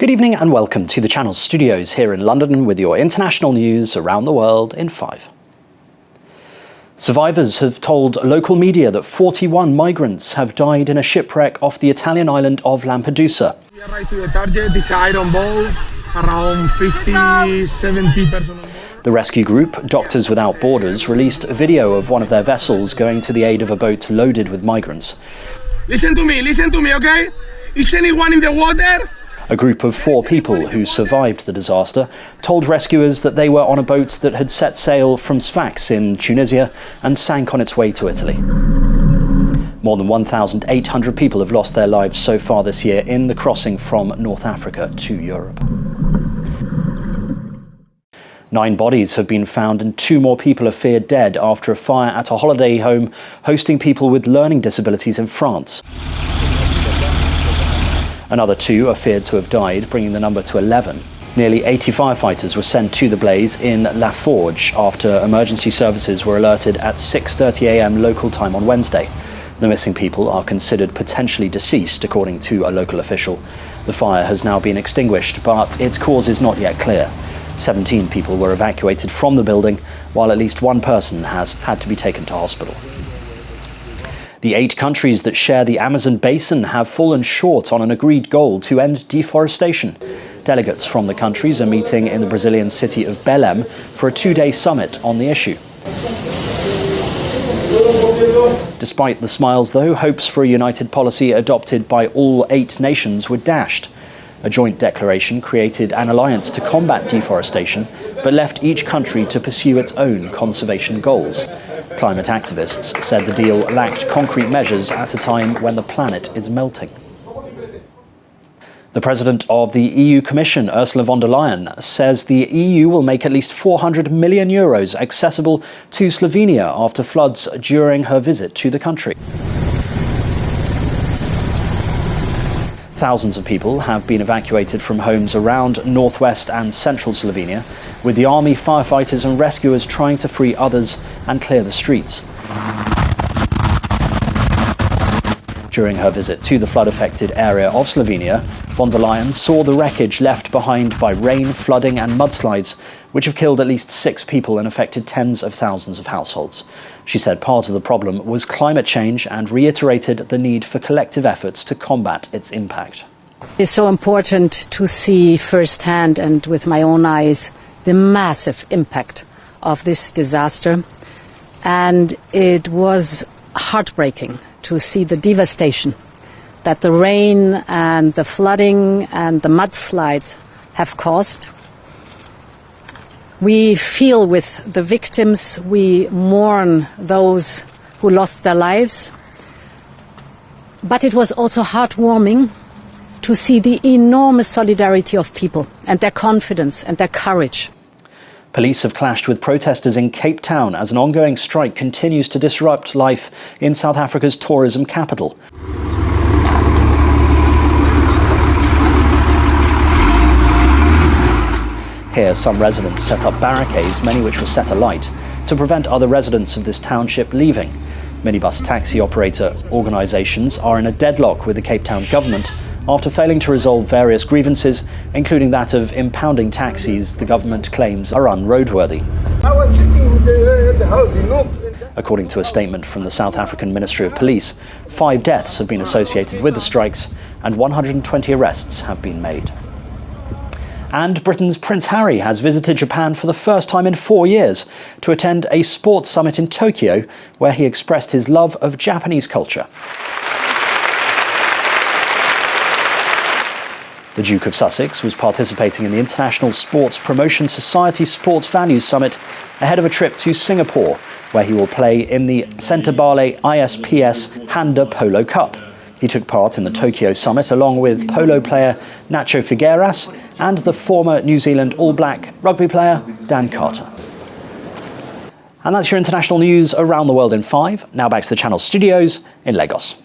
Good evening and welcome to the Channel's studios here in London with your international news around the world in 5. Survivors have told local media that 41 migrants have died in a shipwreck off the Italian island of Lampedusa. We arrived to the target, this iron boat, around 50, 70 persons. The rescue group, Doctors Without Borders, released a video of one of their vessels going to the aid of a boat loaded with migrants. Listen to me, okay? Is anyone in the water? A group of 4 people who survived the disaster told rescuers that they were on a boat that had set sail from Sfax in Tunisia and sank on its way to Italy. More than 1,800 people have lost their lives so far this year in the crossing from North Africa to Europe. 9 bodies have been found and 2 more people are feared dead after a fire at a holiday home hosting people with learning disabilities in France. Another 2 are feared to have died, bringing the number to 11. Nearly 80 firefighters were sent to the blaze in La Forge after emergency services were alerted at 6:30 a.m. local time on Wednesday. The missing people are considered potentially deceased, according to a local official. The fire has now been extinguished, but its cause is not yet clear. 17 people were evacuated from the building, while at least 1 person has had to be taken to hospital. The 8 countries that share the Amazon basin have fallen short on an agreed goal to end deforestation. Delegates from the countries are meeting in the Brazilian city of Belém for a 2-day summit on the issue. Despite the smiles, though, hopes for a united policy adopted by all 8 nations were dashed. A joint declaration created an alliance to combat deforestation, but left each country to pursue its own conservation goals. Climate activists said the deal lacked concrete measures at a time when the planet is melting. The president of the EU Commission, Ursula von der Leyen, says the EU will make at least 400 million euros accessible to Slovenia after floods during her visit to the country. Thousands of people have been evacuated from homes around northwest and central Slovenia, with the army, firefighters and rescuers trying to free others and clear the streets. During her visit to the flood-affected area of Slovenia, von der Leyen saw the wreckage left behind by rain, flooding and mudslides, which have killed at least 6 people and affected tens of thousands of households. She said part of the problem was climate change and reiterated the need for collective efforts to combat its impact. It's so important to see firsthand and with my own eyes the massive impact of this disaster, and it was heartbreaking to see the devastation that the rain and the flooding and the mudslides have caused. We feel with the victims, we mourn those who lost their lives, but it was also heartwarming to see the enormous solidarity of people and their confidence and their courage. Police have clashed with protesters in Cape Town as an ongoing strike continues to disrupt life in South Africa's tourism capital. Here, some residents set up barricades, many which were set alight, to prevent other residents of this township leaving. Minibus taxi operator organisations are in a deadlock with the Cape Town government after failing to resolve various grievances, including that of impounding taxis the government claims are unroadworthy. I was sitting with the house, According to a statement from the South African Ministry of Police, 5 deaths have been associated with the strikes and 120 arrests have been made. And Britain's Prince Harry has visited Japan for the first time in 4 years to attend a sports summit in Tokyo, where he expressed his love of Japanese culture. The Duke of Sussex was participating in the International Sports Promotion Society Sports Values Summit ahead of a trip to Singapore, where he will play in the Centabale ISPS Handa Polo Cup. He took part in the Tokyo Summit along with polo player Nacho Figueiras and the former New Zealand All Black rugby player Dan Carter. And that's your international news around the world in 5. Now back to the Channel studios in Lagos.